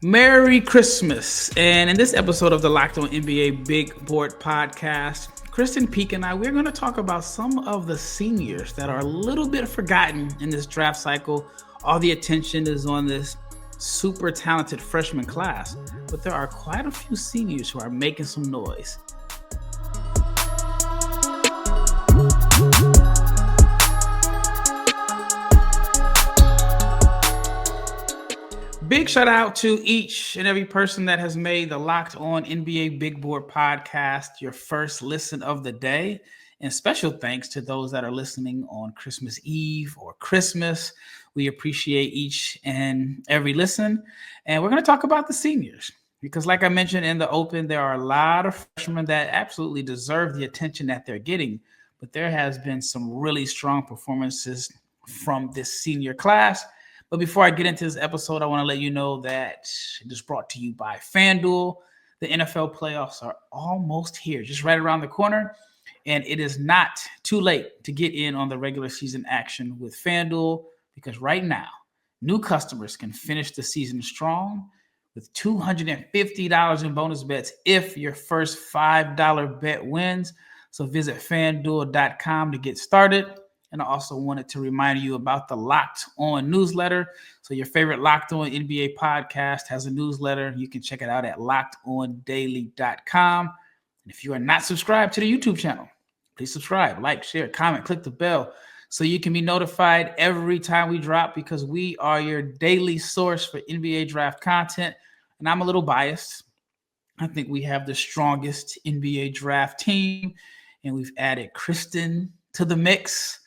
Merry Christmas. And in this episode of the Locked On NBA Big Board Podcast, Krysten, Peek, and I, we're going to talk about some of the seniors that are a little bit forgotten in this draft cycle. All the attention is on this super talented freshman class, but there are quite a few seniors who are making some noise. Big shout out to each and every person that has made the Locked On NBA Big Board Podcast your first listen of the day. And special thanks to those that are listening on Christmas Eve or Christmas. We appreciate each and every listen. And we're going to talk about the seniors because, like I mentioned in the open, there are a lot of freshmen that absolutely deserve the attention that they're getting. But there has been some really strong performances from this senior class. But before I get into this episode, I want to let you know that it is brought to you by FanDuel. The NFL playoffs are almost here, just right around the corner. And it is not too late to get in on the regular season action with FanDuel because right now, new customers can finish the season strong with $250 in bonus bets if your first $5 bet wins. So visit FanDuel.com to get started. And I also wanted to remind you about the Locked On newsletter. So your favorite Locked On NBA podcast has a newsletter. You can check it out at lockedondaily.com. And if you are not subscribed to the YouTube channel, please subscribe, like, share, comment, click the bell so you can be notified every time we drop because we are your daily source for NBA draft content. And I'm a little biased. I think we have the strongest NBA draft team, and we've added Krysten to the mix.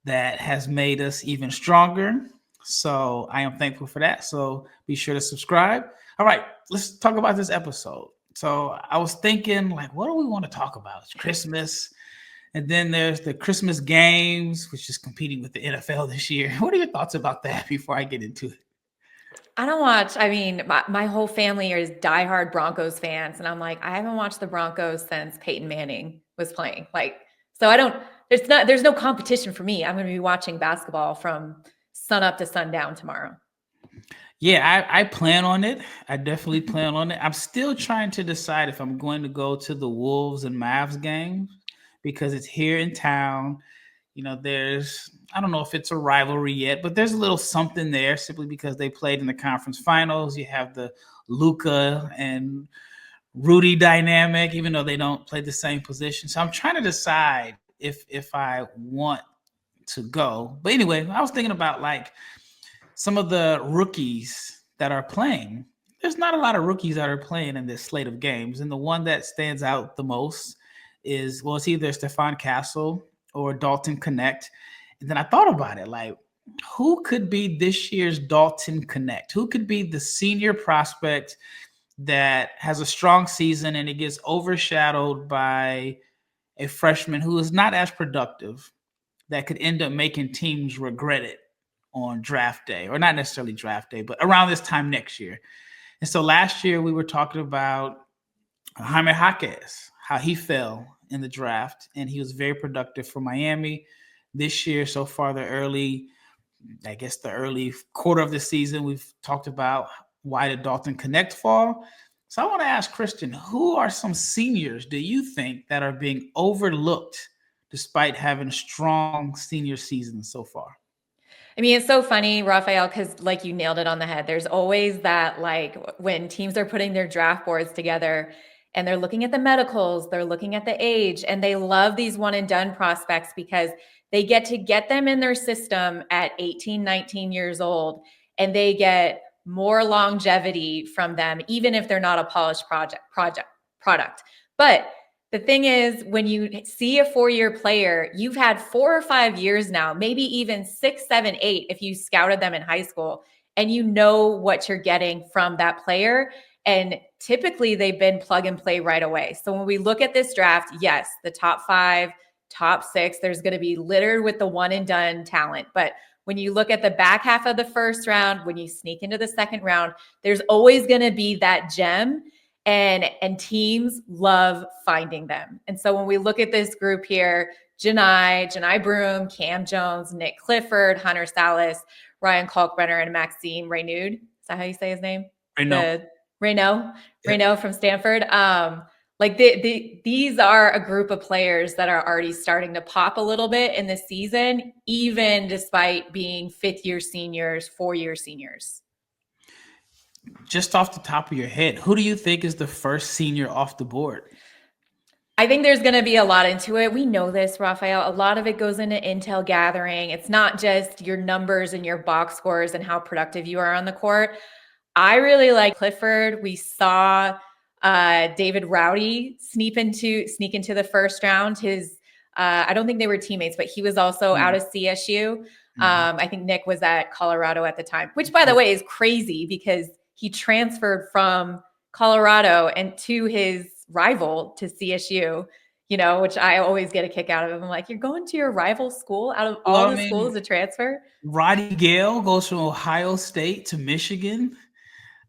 That has made us even stronger. So I am thankful for that. So be sure to subscribe. All right, let's talk about this episode. So I was thinking, like, what do we want to talk about? It's Christmas. And then there's the Christmas games, which is competing with the NFL this year. What are your thoughts about that before I get into it? I don't watch. I mean, my whole family is diehard Broncos fans. And I'm like, I haven't watched the Broncos since Peyton Manning was playing. So I don't, there's no competition for me. I'm going to be watching basketball from sun up to sundown tomorrow. Yeah, I plan on it. I definitely plan on it. I'm still trying to decide if I'm going to go to the Wolves and Mavs game because it's here in town. You know, I don't know if it's a rivalry yet, but there's a little something there simply because they played in the conference finals. You have the Luka and Rudy dynamic, even though they don't play the same position. So I'm trying to decide if I want to go. But anyway, I was thinking about like some of the rookies that are playing. There's not a lot of rookies that are playing in this slate of games. And the one that stands out the most is, well, it's either Stephon Castle or Dalton Knecht. And then I thought about it, like, who could be this year's Dalton Knecht? Who could be the senior prospect that has a strong season and it gets overshadowed by a freshman who is not as productive that could end up making teams regret it on draft day, or not necessarily draft day, but around this time next year. And so last year we were talking about Jaime Jaquez, how he fell in the draft and he was very productive for Miami. This year, so far, the early quarter of the season, we've talked about why did Dalton Knecht fall. So I want to ask Krysten, who are some seniors do you think that are being overlooked despite having strong senior seasons so far? I mean, it's so funny, Rafael, because like you nailed it on the head. There's always that, like, when teams are putting their draft boards together and they're looking at the medicals, they're looking at the age, and they love these one and done prospects because they get to get them in their system at 18, 19 years old, and they get more longevity from them, even if they're not a polished product. But the thing is, when you see a 4-year player, you've had 4 or 5 years now, maybe even 6, 7, 8, if you scouted them in high school, and you know what you're getting from that player. And typically they've been plug and play right away. So when we look at this draft, yes, the top 5, top 6, there's going to be littered with the one and done talent. But when you look at the back half of the first round, when you sneak into the second round, there's always going to be that gem, and teams love finding them. And so when we look at this group here, Johni Broome, Kam Jones, Nique Clifford, Sallis, Ryan Kalkbrenner, and Maxime Raynaud. Is that how you say his name? Raynaud. the Raynaud, Yep. Raynaud from Stanford. Like these are a group of players that are already starting to pop a little bit in the season, even despite being fifth-year seniors, four-year seniors. Just off the top of your head, who do you think is the first senior off the board? I think there's going to be a lot into it. We know this, Rafael. A lot of it goes into intel gathering. It's not just your numbers and your box scores and how productive you are on the court. I really like Clifford. We saw David Rowdy sneak into the first round. I don't think they were teammates, but he was also out of CSU. I think Nique was at Colorado at the time, which, by the way, is crazy because he transferred from Colorado and to his rival to CSU, which I always get a kick out of. I'm like, you're going to your rival school out of all the schools to transfer? Roddy Gale goes from Ohio State to Michigan.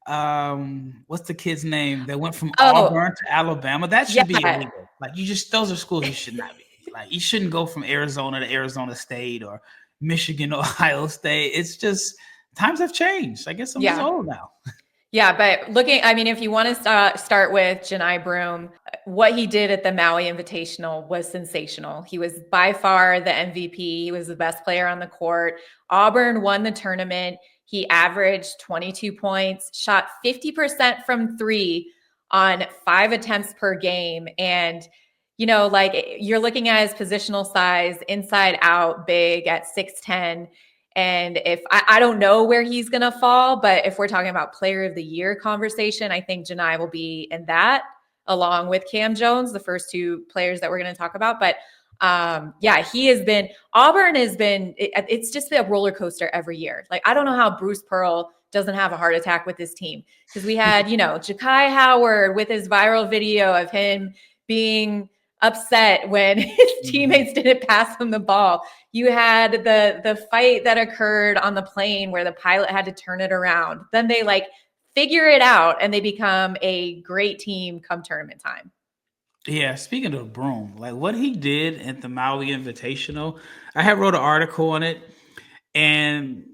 What's the kid's name that went from Auburn to Alabama? That should be illegal. Like, those are schools you should not be. Like, you shouldn't go from Arizona to Arizona State or Michigan to Ohio State. It's just, times have changed. I guess I'm just old now. Yeah, but if you want to start with Johni Broome, what he did at the Maui Invitational was sensational. He was by far the MVP. He was the best player on the court. Auburn won the tournament. He averaged 22 points, shot 50% from three on 5 attempts per game. And, you're looking at his positional size, inside out, big at 6'10". And if I don't know where he's going to fall, but if we're talking about player of the year conversation, I think Johni will be in that along with Kam Jones, the first two players that we're going to talk about. But Auburn has been, it's just a roller coaster every year. Like, I don't know how Bruce Pearl doesn't have a heart attack with this team, because we had, Ja'Kai Howard with his viral video of him being upset when his teammates didn't pass him the ball. You had the fight that occurred on the plane where the pilot had to turn it around. Then they figure it out and they become a great team come tournament time. Yeah, speaking of Broome, what he did at the Maui Invitational, I had wrote an article on it, and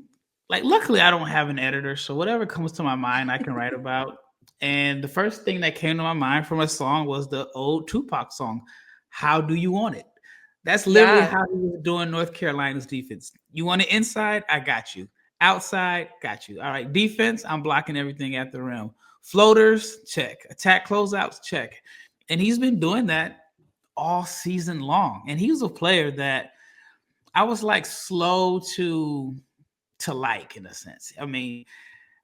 luckily I don't have an editor, so whatever comes to my mind I can write about. And the first thing that came to my mind from a song was the old Tupac song, "How Do You Want It?" That's literally how he was doing North Carolina's defense. You want it inside? I got you. Outside? Got you. All right, defense, I'm blocking everything at the rim. Floaters? Check. Attack closeouts? Check. And he's been doing that all season long. And he was a player that I was slow to like, in a sense. I mean,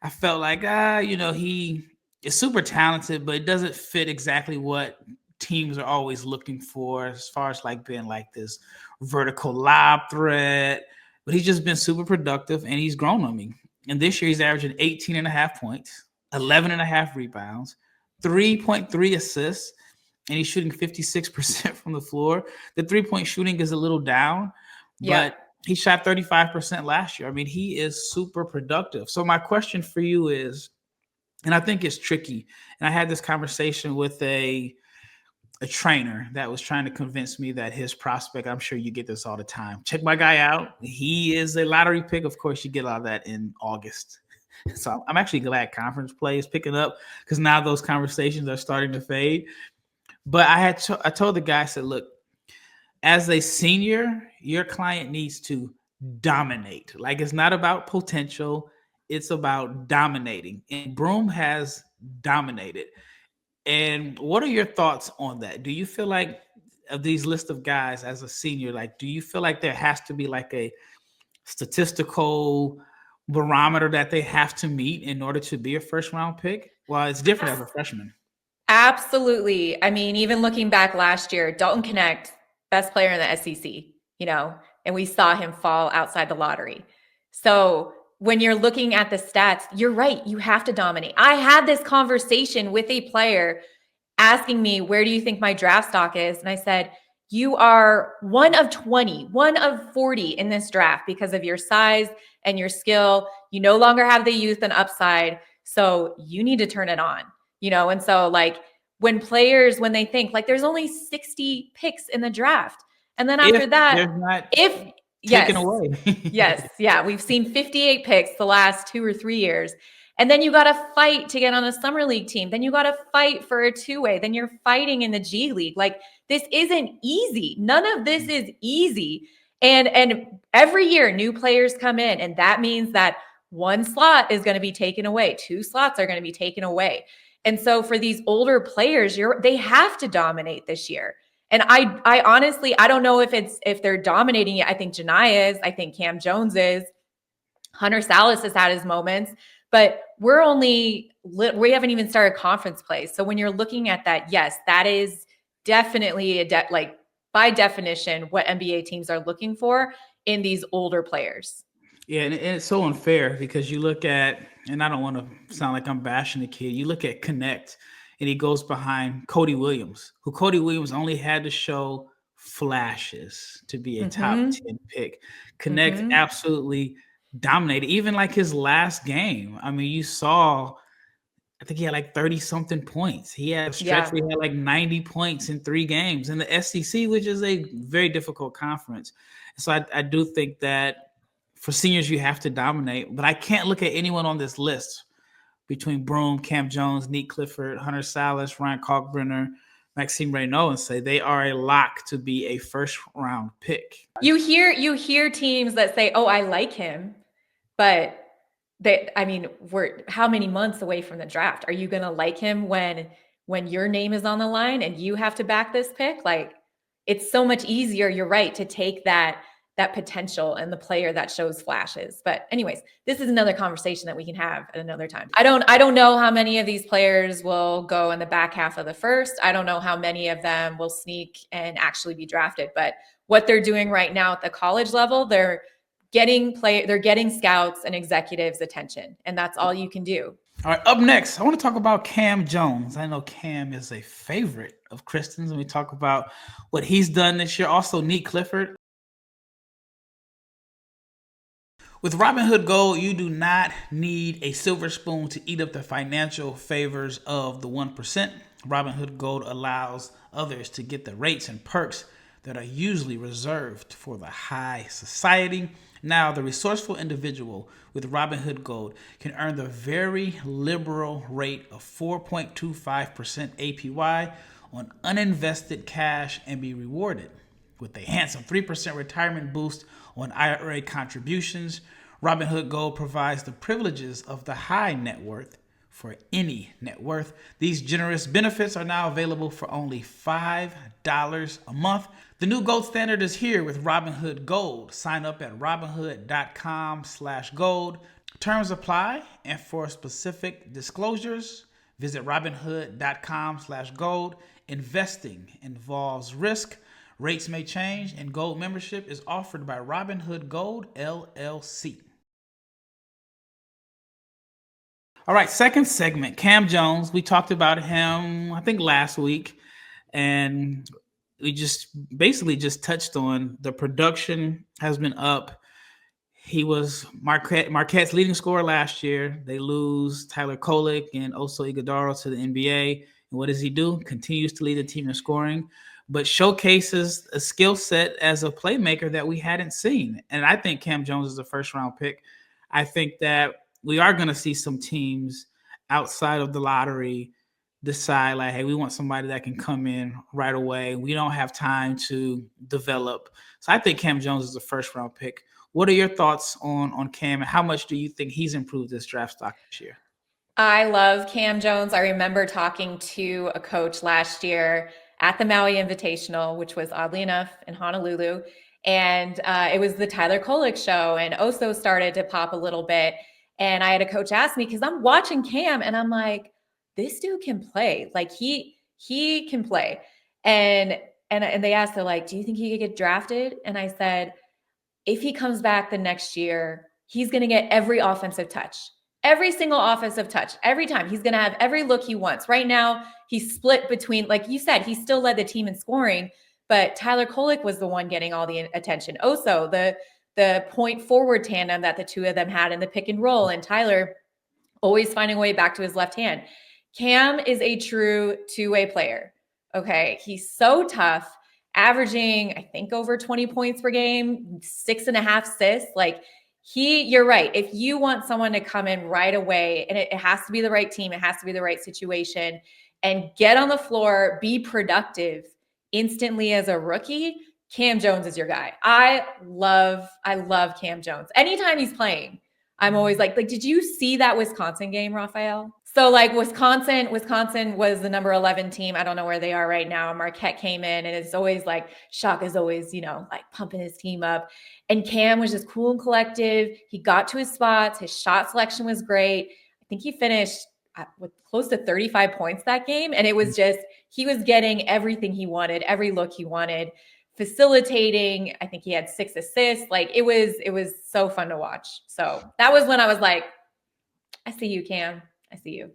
I felt like, he is super talented, but it doesn't fit exactly what teams are always looking for as far as being this vertical lob threat. But he's just been super productive, and he's grown on me. And this year he's averaging 18.5 points, 11.5 rebounds, 3.3 assists, and he's shooting 56% from the floor. The 3-point shooting is a little down, but he shot 35% last year. I mean, he is super productive. So my question for you is, and I think it's tricky, and I had this conversation with a trainer that was trying to convince me that his prospect, I'm sure you get this all the time, check my guy out. He is a lottery pick. Of course, you get a lot of that in August. So I'm actually glad conference play is picking up, because now those conversations are starting to fade. But I told the guy, I said, look, as a senior, your client needs to dominate. It's not about potential. It's about dominating. And Broome has dominated. And what are your thoughts on that? Do you feel like, of these list of guys as a senior, do you feel like there has to be a statistical barometer that they have to meet in order to be a first round pick? Well, it's different as a freshman. Absolutely. I mean, even looking back last year, Dalton Knecht, best player in the SEC, and we saw him fall outside the lottery. So when you're looking at the stats, you're right. You have to dominate. I had this conversation with a player asking me, where do you think my draft stock is? And I said, you are one of 20, one of 40 in this draft because of your size and your skill. You no longer have the youth and upside. So you need to turn it on, And so when players, when they think there's only 60 picks in the draft. And then after taken away. Yes. Yeah. We've seen 58 picks the last 2 or 3 years. And then you got to fight to get on a summer league team. Then you got to fight for a two-way. Then you're fighting in the G League. Like, this isn't easy. None of this is easy. And every year new players come in, and that means that one slot is going to be taken away. Two slots are going to be taken away. And so for these older players, they have to dominate this year. And I honestly, I don't know if they're dominating it. I think Johni is. I think Kam Jones is. Hunter Sallis has had his moments, but we haven't even started conference play. So when you're looking at that, yes, that is definitely by definition what NBA teams are looking for in these older players. Yeah, and it's so unfair because you look at, and I don't want to sound like I'm bashing the kid, you look at Knecht, and he goes behind Cody Williams, who Cody Williams only had to show flashes to be a top 10 pick. Knecht absolutely dominated, even like his last game. I mean, you saw, I think he had like 30-something points. He had a stretch where he had like 90 points in 3 games in the SEC, which is a very difficult conference. So I do think that for seniors, you have to dominate. But I can't look at anyone on this list between Broome, Kam Jones, Nique Clifford, Hunter Sallis, Ryan Kalkbrenner, Maxime Raynaud, and say they are a lock to be a first-round pick. You hear teams that say, "Oh, I like him," but we're how many months away from the draft? Are you going to like him when your name is on the line and you have to back this pick? Like, it's so much easier, you're right, to take that potential and the player that shows flashes. But anyways, this is another conversation that we can have at another time. I don't know how many of these players will go in the back half of the first. I don't know how many of them will sneak and actually be drafted, but what they're doing right now at the college level, they're getting scouts and executives' attention, and that's all you can do. All right, up next, I want to talk about Kam Jones. I know Kam is a favorite of Krysten's, and we talk about what he's done this year. Also, Nique Clifford. With Robinhood Gold, you do not need a silver spoon to eat up the financial favors of the 1%. Robinhood Gold allows others to get the rates and perks that are usually reserved for the high society. Now, the resourceful individual with Robinhood Gold can earn the very liberal rate of 4.25% APY on uninvested cash and be rewarded with a handsome 3% retirement boost on IRA contributions. Robinhood Gold provides the privileges of the high net worth for any net worth. These generous benefits are now available for only $5 a month. The new gold standard is here with Robinhood Gold. Sign up at robinhood.com/gold. Terms apply, and for specific disclosures, visit robinhood.com/gold. Investing involves risk. Rates may change, and gold membership is offered by Robinhood Gold, LLC. All right, second segment, Kam Jones. We talked about him, I think, last week, and we just touched on the production has been up. He was Marquette's leading scorer last year. They lose Tyler Kolek and also Iguodala to the NBA. And what does he do? Continues to lead the team in scoring, but showcases a skill set as a playmaker that we hadn't seen. And I think Kam Jones is a first-round pick. I think that we are going to see some teams outside of the lottery decide, like, hey, we want somebody that can come in right away. We don't have time to develop. So I think Kam Jones is a first-round pick. What are your thoughts on Kam, and how much do you think he's improved this draft stock this year? I love Kam Jones. I remember talking to a coach last year at the Maui Invitational, which was oddly enough in Honolulu. And it was the Tyler Kolek show, and Oso started to pop a little bit. And I had a coach ask me, because I'm watching Kam and I'm like, this dude can play. Like, he can play. And they asked, they're like, do you think he could get drafted? And I said, if he comes back the next year, he's going to get every offensive touch. Every single offensive touch, every time. He's going to have every look he wants. Right now, he's split between, like you said, he still led the team in scoring, but Tyler Kolek was the one getting all the attention. Also, the point forward tandem that the two of them had in the pick and roll, and Tyler always finding a way back to his left hand. Kam is a true two-way player. Okay. He's so tough, averaging, I think, over 20 points per game, 6.5 assists. Like, You're right. If you want someone to come in right away, and it has to be the right team, it has to be the right situation, and get on the floor, be productive instantly as a rookie, Kam Jones is your guy. I love Kam Jones. Anytime he's playing, I'm always like, did you see that Wisconsin game, Rafael? So like Wisconsin was the number 11 team. I don't know where they are right now. Marquette came in, and it's always like Shaka's always, like pumping his team up. And Kam was just cool and collective. He got to his spots. His shot selection was great. I think he finished with close to 35 points that game. And it was just, he was getting everything he wanted, every look he wanted, facilitating. I think he had 6 assists. Like it was so fun to watch. So that was when I was like, I see you, Kam. I see you.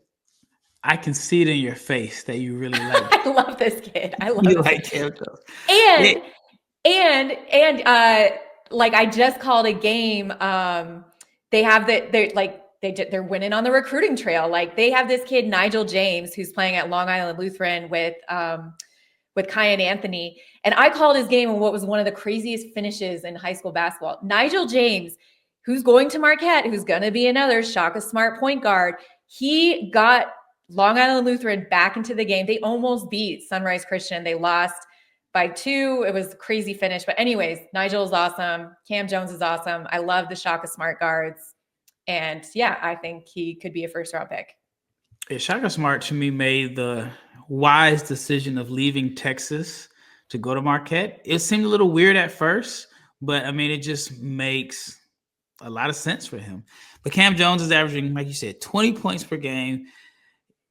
I can see it in your face that you really like. I love this kid. I love you this like kid. Kam. And like I just called a game. They have they're winning on the recruiting trail. Like they have this kid Nigel James who's playing at Long Island Lutheran with Kai and Anthony. And I called his game in what was one of the craziest finishes in high school basketball. Nigel James, who's going to Marquette, who's going to be another Shaka Smart point guard. He got Long Island Lutheran back into the game. They almost beat Sunrise Christian. They lost by 2. It was a crazy finish. But anyways, Nigel is awesome. Kam Jones is awesome. I love the Shaka Smart guards. And yeah, I think he could be a first-round pick. Yeah, Shaka Smart, to me, made the wise decision of leaving Texas to go to Marquette. It seemed a little weird at first, but, I mean, it just makes a lot of sense for him. But Kam Jones is averaging, like you said, 20 points per game,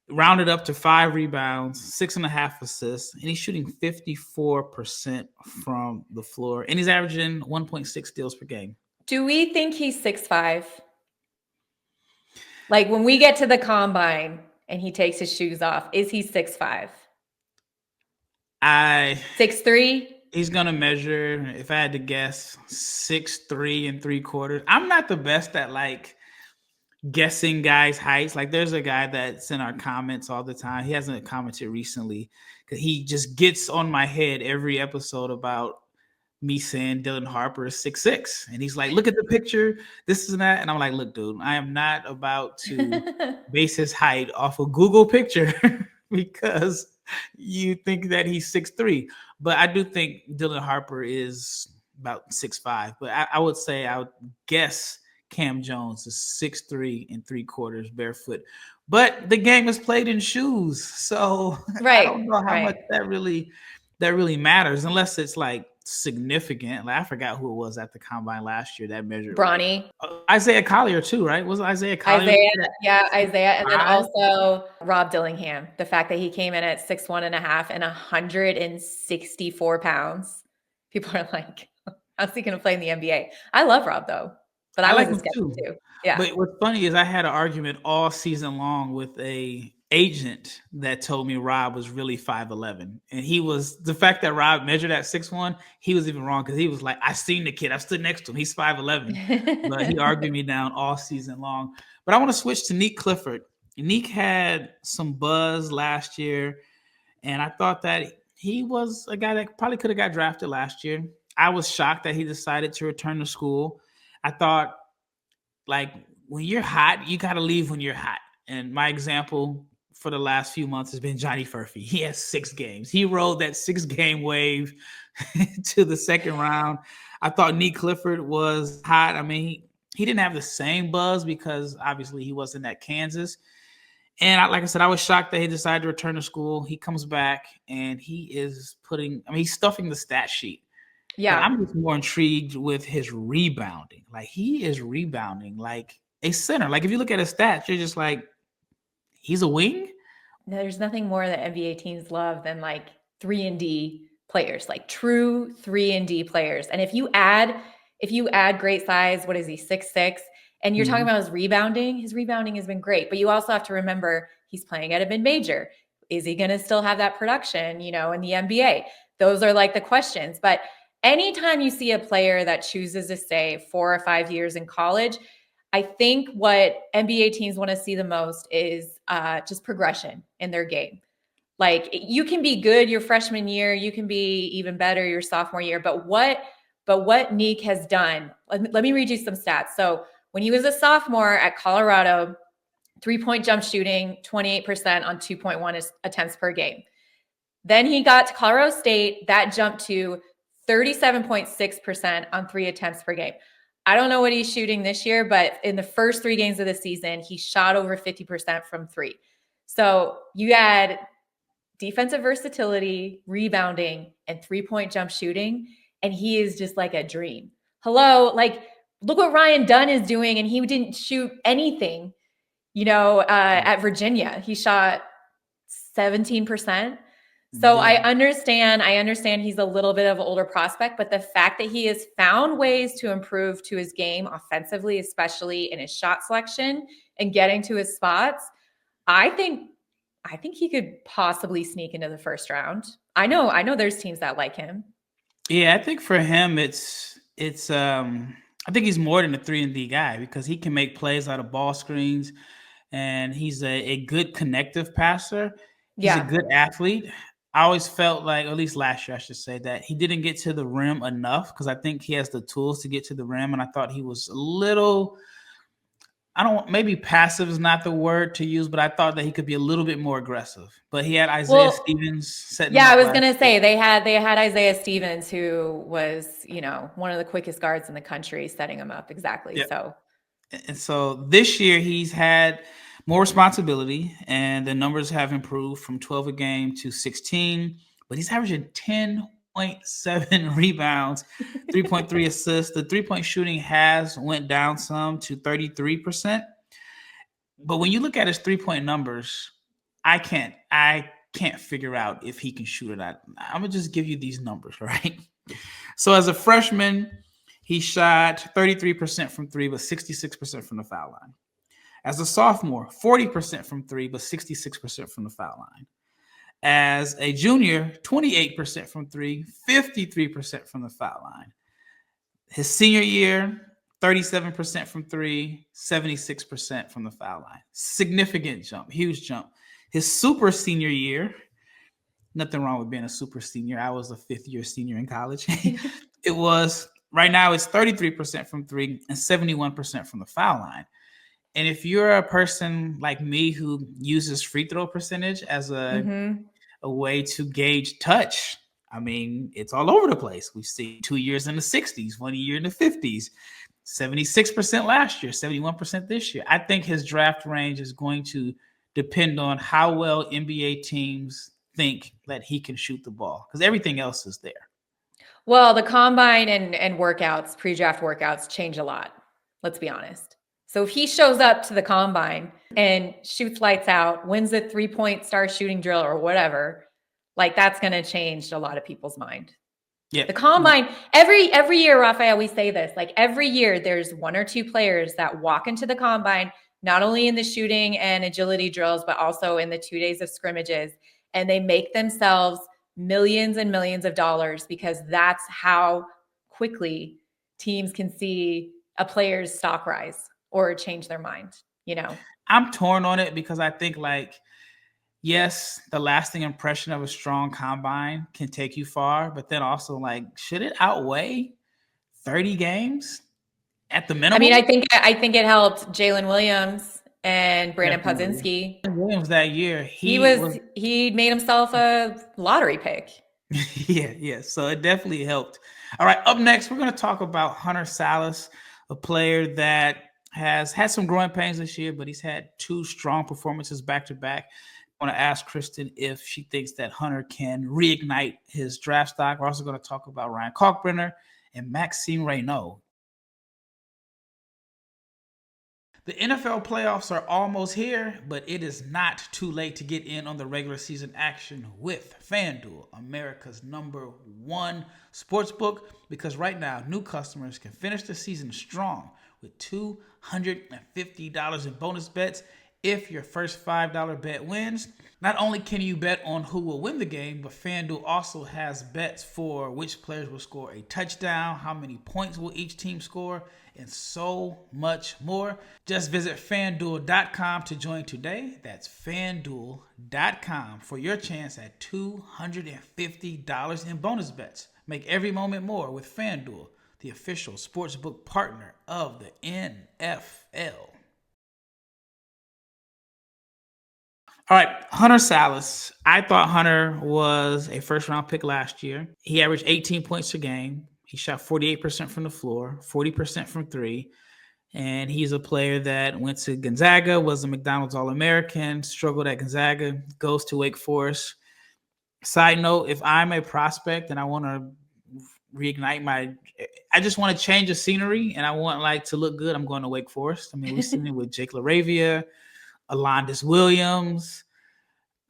rounded up to 5 rebounds, 6.5 assists, and he's shooting 54% from the floor, and he's averaging 1.6 steals per game. Do we think he's 6'5"? Like when we get to the combine and he takes his shoes off, is he 6'5"? 6'3"? He's gonna measure, if I had to guess, 6'3 3/4. I'm not the best at like guessing guys' heights. Like there's a guy that's in our comments all the time. He hasn't commented recently because he just gets on my head every episode about me saying Dylan Harper is 6'6", and he's like, "Look at the picture, this is that," and I'm like, "Look, dude, I am not about to base his height off a Google picture because you think that he's 6'3". But I do think Dylan Harper is about 6'5". But I would say I would guess Kam Jones is 6'3 3/4 barefoot. But the game is played in shoes, so right. I don't know how much that really matters, unless it's like significant. Like I forgot who it was at the combine last year that measured. Bronny. Isaiah Collier too, right? Was Isaiah Collier? Isaiah. And then also Rob Dillingham. The fact that he came in at 6'1.5" and 164 pounds. People are like, how's he going to play in the NBA? I love Rob though. But I like him too. Yeah. But what's funny is I had an argument all season long with a agent that told me Rob was really 5'11", and he was, the fact that Rob measured at 6'1", he was even wrong because he was like, I seen the kid, I stood next to him, he's 5'11", but he argued me down all season long. But I want to switch to Nique Clifford. Nique had some buzz last year, and I thought that he was a guy that probably could have got drafted last year. I was shocked that he decided to return to school. I thought, like, when you're hot, you got to leave when you're hot. And my example for the last few months has been Johnny Furphy. He has 6 games. He rode that 6-game wave to the second round. I thought Nique Clifford was hot. I mean, he didn't have the same buzz because obviously he wasn't at Kansas. And like I said, I was shocked that he decided to return to school. He comes back and he is he's stuffing the stat sheet. Yeah. But I'm just more intrigued with his rebounding. Like he is rebounding like a center. Like if you look at his stats, you're just like, he's a wing. There's nothing more that NBA teams love than like 3-and-D players, like true 3-and-D players. And if you add great size, what is he, 6'6", and you're talking about his rebounding has been great. But you also have to remember he's playing at a mid-major. Is he going to still have that production, in the NBA? Those are like the questions. But anytime you see a player that chooses to stay 4 or 5 years in college, I think what NBA teams want to see the most is just progression in their game. Like you can be good your freshman year, you can be even better your sophomore year, but what But what Nique has done, let me read you some stats. So when he was a sophomore at Colorado, 3-point jump shooting, 28% on 2.1 attempts per game. Then he got to Colorado State. That jumped to 37.6% on 3 attempts per game. I don't know what he's shooting this year, but in the first 3 games of the season, he shot over 50% from 3. So you add defensive versatility, rebounding, and 3-point jump shooting, and he is just like a dream. Hello, like look what Ryan Dunn is doing, and he didn't shoot anything, at Virginia. He shot 17%. So I understand he's a little bit of an older prospect, but the fact that he has found ways to improve to his game offensively, especially in his shot selection and getting to his spots, I think he could possibly sneak into the first round. I know there's teams that like him. Yeah, I think for him it's I think he's more than a 3-and-D guy because he can make plays out of ball screens, and he's a good connective passer. He's a good athlete. I always felt like, or at least last year, I should say, that he didn't get to the rim enough because I think he has the tools to get to the rim. And I thought he was a little, maybe passive is not the word to use, but I thought that he could be a little bit more aggressive. But he had Isaiah Stevens setting him up. Yeah, I was going to say they had Isaiah Stevens, who was, one of the quickest guards in the country, setting him up. Exactly. Yep. So this year he's had more responsibility, and the numbers have improved from 12 a game to 16, but he's averaging 10.7 rebounds, 3.3 assists. The 3-point shooting has went down some to 33%. But when you look at his 3-point numbers, I can't figure out if he can shoot or not. I'm going to just give you these numbers, right? So as a freshman, he shot 33% from 3, but 66% from the foul line. As a sophomore, 40% from 3, but 66% from the foul line. As a junior, 28% from 3, 53% from the foul line. His senior year, 37% from 3, 76% from the foul line. Significant jump, huge jump. His super senior year, nothing wrong with being a super senior. I was a 5th-year senior in college. Right now it's 33% from 3 and 71% from the foul line. And if you're a person like me who uses free throw percentage as a way to gauge touch, I mean, it's all over the place. We see 2 years in the 60s, 1 year in the 50s, 76% last year, 71% this year. I think his draft range is going to depend on how well NBA teams think that he can shoot the ball, because everything else is there. Well, the combine and workouts, pre-draft workouts, change a lot. Let's be honest. So if he shows up to the combine and shoots lights out, wins a 3-point star shooting drill or whatever, like that's going to change a lot of people's mind. Yeah. The combine, every year, Rafael, we say this, like every year there's 1 or 2 players that walk into the combine, not only in the shooting and agility drills, but also in the 2 days of scrimmages, and they make themselves millions and millions of dollars because that's how quickly teams can see a player's stock rise or change their mind, I'm torn on it because I think, like, yes, the lasting impression of a strong combine can take you far, but then also, like, should it outweigh 30 games at the minimum? I mean, I think it helped Jalen Williams and Brandon Podzinski. Williams that year, he made himself a lottery pick. Yeah. So it definitely helped. All right, up next, we're going to talk about Hunter Sallis, a player that has had some growing pains this year, but he's had 2 strong performances back to back. I want to ask Krysten if she thinks that Hunter can reignite his draft stock. We're also going to talk about Ryan Kalkbrenner and Maxime Raynaud. The NFL playoffs are almost here, but it is not too late to get in on the regular season action with FanDuel, America's #1 sportsbook, because right now, new customers can finish the season strong with $250 in bonus bets if your first $5 bet wins. Not only can you bet on who will win the game, but FanDuel also has bets for which players will score a touchdown, how many points will each team score, and so much more. Just visit FanDuel.com to join today. That's FanDuel.com for your chance at $250 in bonus bets. Make every moment more with FanDuel, the official sportsbook partner of the NFL. All right, Hunter Sallis. I thought Hunter was a first round pick last year. He averaged 18 points a game. He shot 48% from the floor, 40% from three. And he's a player that went to Gonzaga, was a McDonald's All-American, struggled at Gonzaga, goes to Wake Forest. Side note, if I'm a prospect and I want to reignite I just want to change the scenery and I want to look good, I'm going to Wake Forest. I mean, we've seen it with Jake LaRavia, Alondas Williams,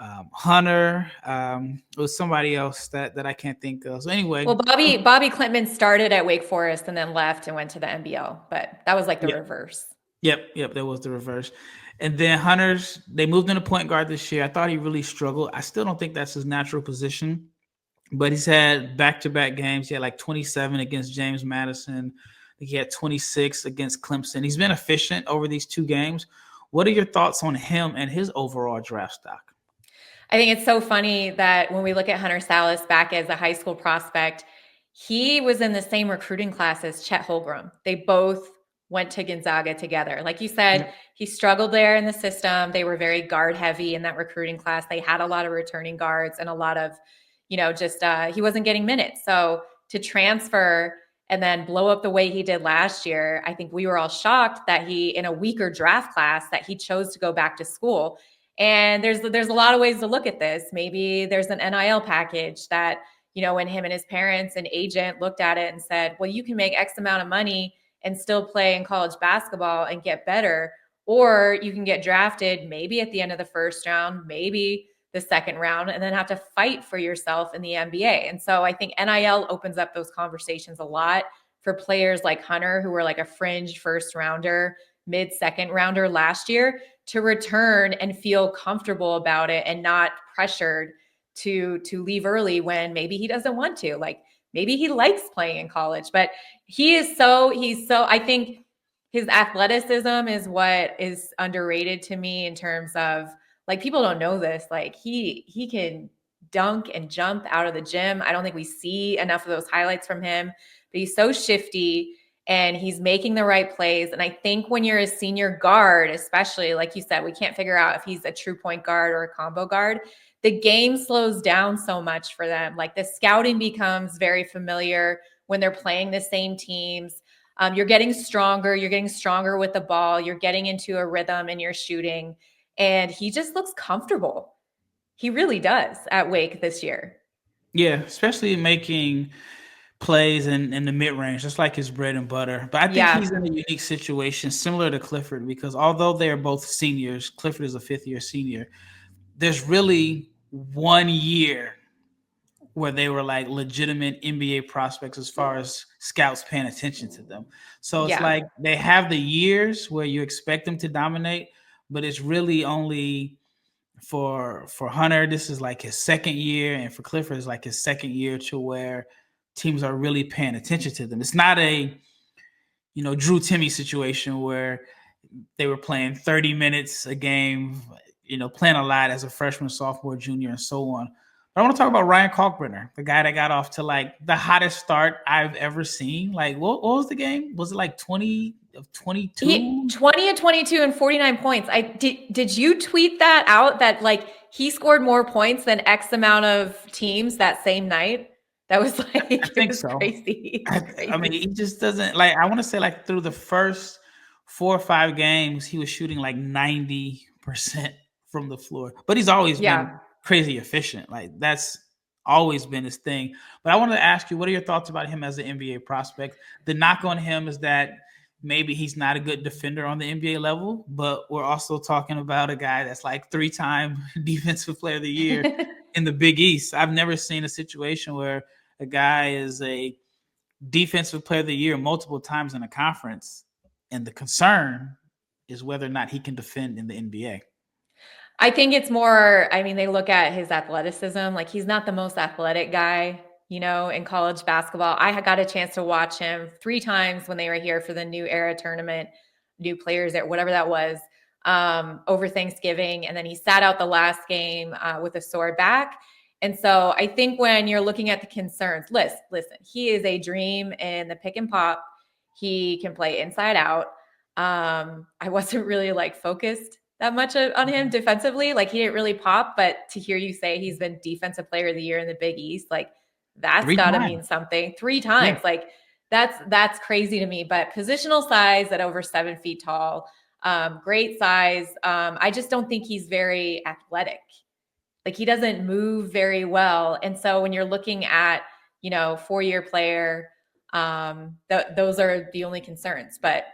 Hunter. It was somebody else that I can't think of. So anyway. Well, Bobby Klintman started at Wake Forest and then left and went to the NBL, but that was like the reverse. Yep, that was the reverse. And then Hunter's, they moved him to point guard this year. I thought he really struggled. I still don't think that's his natural position, but he's had back-to-back games. He had like 27 against James Madison. He had 26 against Clemson. He's been efficient over these two games. What are your thoughts on him and his overall draft stock? I think it's so funny that when we look at Hunter Sallis back as a high school prospect, he was in the same recruiting class as Chet Holmgren. They both went to Gonzaga together. Like you said, He struggled there in the system. They were very guard heavy in that recruiting class. They had a lot of returning guards and a lot of, he wasn't getting minutes. So to transfer and then blow up the way he did last year, I think we were all shocked that he, in a weaker draft class, that he chose to go back to school. And there's a lot of ways to look at this. Maybe there's an NIL package that, when him and his parents and agent looked at it and said, well, you can make X amount of money and still play in college basketball and get better, or you can get drafted maybe at the end of the first round, maybe the second round, and then have to fight for yourself in the NBA. And so I think NIL opens up those conversations a lot for players like Hunter, who were like a fringe first rounder, mid-second rounder last year, to return and feel comfortable about it and not pressured to leave early when maybe he doesn't want to. Like maybe he likes playing in college, but he's so, I think his athleticism is what is underrated to me in terms of, like, people don't know this. Like he can dunk and jump out of the gym. I don't think we see enough of those highlights from him, but he's so shifty and he's making the right plays. And I think when you're a senior guard, especially, like you said, we can't figure out if he's a true point guard or a combo guard. The game slows down so much for them. Like the scouting becomes very familiar when they're playing the same teams. You're getting stronger. You're getting stronger with the ball. You're getting into a rhythm and you're shooting. And he just looks comfortable. He really does at Wake this year. Yeah, especially making plays in the mid-range, just like his bread and butter. But I think he's in a unique situation, similar to Clifford, because although they're both seniors, Clifford is a fifth-year senior, there's really 1 year where they were like legitimate NBA prospects as far as scouts paying attention to them. So it's like they have the years where you expect them to dominate, but it's really only for Hunter, this is like his second year, and for Clifford, it's like his second year to where teams are really paying attention to them. It's not a, Drew Timme situation where they were playing 30 minutes a game, playing a lot as a freshman, sophomore, junior, and so on. But I want to talk about Ryan Kalkbrenner, the guy that got off to like the hottest start I've ever seen. Like, what was the game? Was it like 20 of 22? 20 of 22 and 49 points. Did you tweet that out that like he scored more points than X amount of teams that same night? That was like, I think so. Crazy. I mean, he just doesn't like, I want to say like through the first 4 or 5 games, he was shooting like 90% from the floor, but he's always been crazy efficient. Like that's always been his thing. But I wanted to ask you, what are your thoughts about him as an NBA prospect? The knock on him is that maybe he's not a good defender on the NBA level, but we're also talking about a guy that's like 3-time defensive player of the year in the Big East. I've never seen a situation where a guy is a defensive player of the year multiple times in a conference, and the concern is whether or not he can defend in the NBA. I think it's more, they look at his athleticism. Like he's not the most athletic guy, in college basketball. I got a chance to watch him 3 times when they were here for the New Era tournament, new players, whatever that was, over Thanksgiving. And then he sat out the last game with a sore back. And so I think when you're looking at the concerns, listen, he is a dream in the pick and pop. He can play inside out. I wasn't really like focused that much on him defensively. Like he didn't really pop, but to hear you say he's been defensive player of the year in the Big East, like that's got to mean something. 3 times. Yeah. Like that's crazy to me. But positional size at over 7 feet tall, great size. I just don't think he's very athletic. Like he doesn't move very well. And so when you're looking at, 4-year player, those are the only concerns. But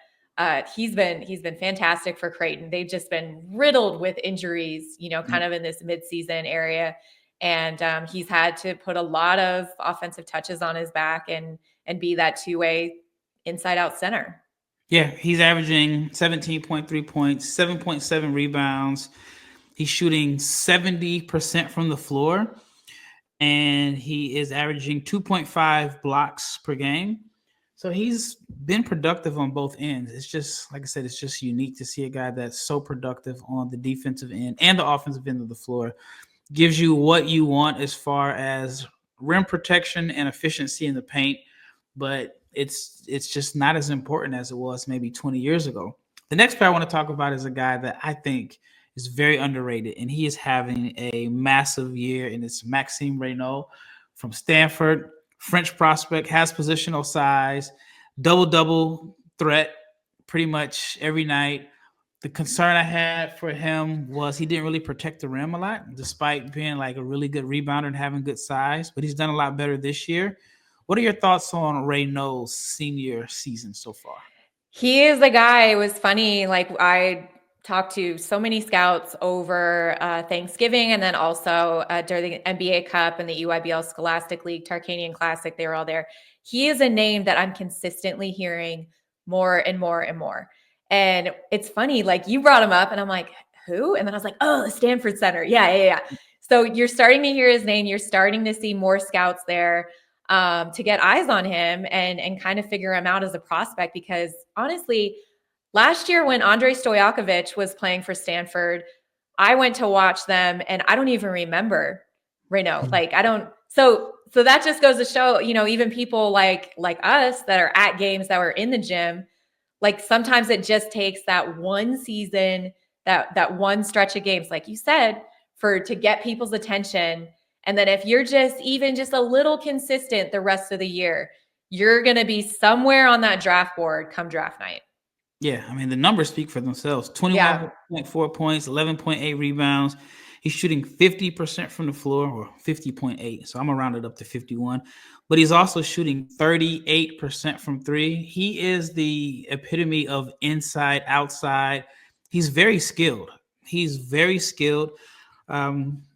he's been fantastic for Creighton. They've just been riddled with injuries, kind of in this midseason area. And he's had to put a lot of offensive touches on his back and be that two-way inside out center. Yeah, he's averaging 17.3 points, 7.7 rebounds. He's shooting 70% from the floor, and he is averaging 2.5 blocks per game. So he's been productive on both ends. It's just, like I said, it's just unique to see a guy that's so productive on the defensive end and the offensive end of the floor. Gives you what you want as far as rim protection and efficiency in the paint, but it's just not as important as it was maybe 20 years ago. The next player I want to talk about is a guy that I think is very underrated, and he is having a massive year, and it's Maxime Raynaud from Stanford. French prospect, has positional size, double-double threat pretty much every night. The concern I had for him was he didn't really protect the rim a lot, despite being like a really good rebounder and having good size, but he's done a lot better this year. What are your thoughts on Raynaud's senior season so far? He is the guy. It was funny. Like I talked to so many scouts over Thanksgiving, and then also during the NBA Cup and the EYBL Scholastic League, Tarkanian Classic. They were all there. He is a name that I'm consistently hearing more and more and more. And it's funny, like you brought him up and I'm like, who? And then I was like, oh, the Stanford Center. Yeah. So you're starting to hear his name. You're starting to see more scouts there to get eyes on him and kind of figure him out as a prospect. Because honestly, last year when Andrei Stojakovic was playing for Stanford, I went to watch them and I don't even remember Raynaud. Like I don't. So that just goes to show, even people like us that are at games, that were in the gym, like sometimes it just takes that one season, that one stretch of games, like you said, to get people's attention. And then if you're even just a little consistent the rest of the year, you're going to be somewhere on that draft board come draft night. Yeah, I mean, the numbers speak for themselves. 21.4 points, 11.8 rebounds. He's shooting 50% from the floor, or 50.8. So I'm going to round it up to 51. But he's also shooting 38% from three. He is the epitome of inside, outside. He's very skilled.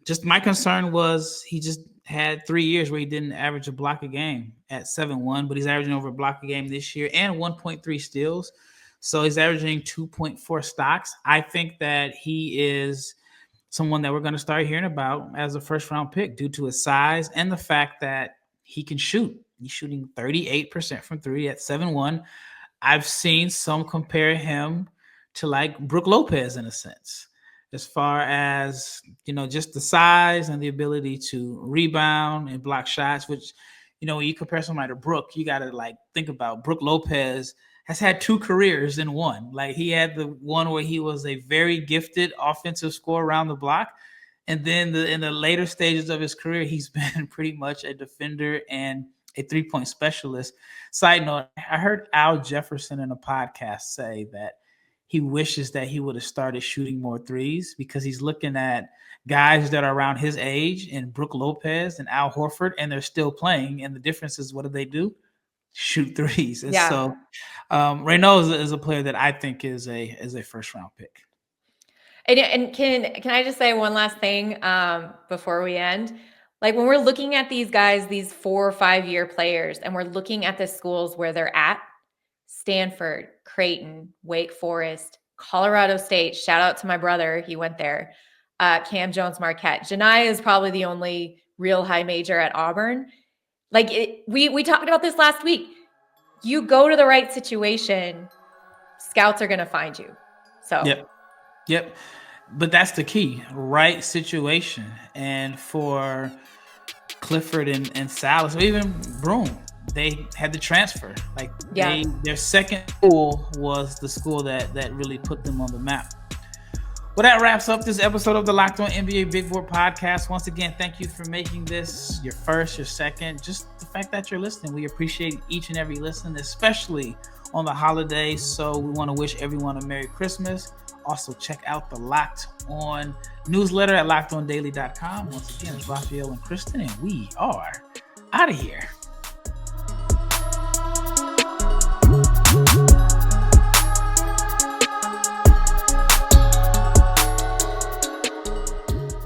Just my concern was he just had 3 years where he didn't average a block a game at 7-1, but he's averaging over a block a game this year and 1.3 steals. So he's averaging 2.4 stocks. I think that he is someone that we're going to start hearing about as a first-round pick due to his size and the fact that he can shoot. He's shooting 38% from three at 7-1. I've seen some compare him to like Brook Lopez in a sense, as far as, just the size and the ability to rebound and block shots, which, when you compare somebody to Brook, you got to like think about Brook Lopez has had 2 careers in one. Like he had the one where he was a very gifted offensive scorer around the block. And then in the later stages of his career, he's been pretty much a defender and a 3-point specialist. Side note, I heard Al Jefferson in a podcast say that he wishes that he would have started shooting more threes because he's looking at guys that are around his age and Brook Lopez and Al Horford, and they're still playing. And the difference is, what do? Shoot threes. And so Raynaud is a player that I think is a first round pick. And can I just say one last thing before we end? Like when we're looking at these guys, these 4 or 5 year players, and we're looking at the schools where they're at, Stanford, Creighton, Wake Forest, Colorado State, shout out to my brother, he went there, Kam Jones, Marquette. Johni is probably the only real high major at Auburn. Like we talked about this last week. You go to the right situation, scouts are going to find you. So Yep. But that's the key, right situation. And for Clifford and Sallis, or even Broome, they had to transfer. Like their second school was the school that really put them on the map. Well, that wraps up this episode of the Locked On NBA Big Board Podcast. Once again, thank you for making this your first, your second. Just the fact that you're listening. We appreciate each and every listen, especially on the holidays. So we want to wish everyone a Merry Christmas. Also, check out the Locked On newsletter at lockedondaily.com. Once again, it's Rafael and Krysten, and we are out of here.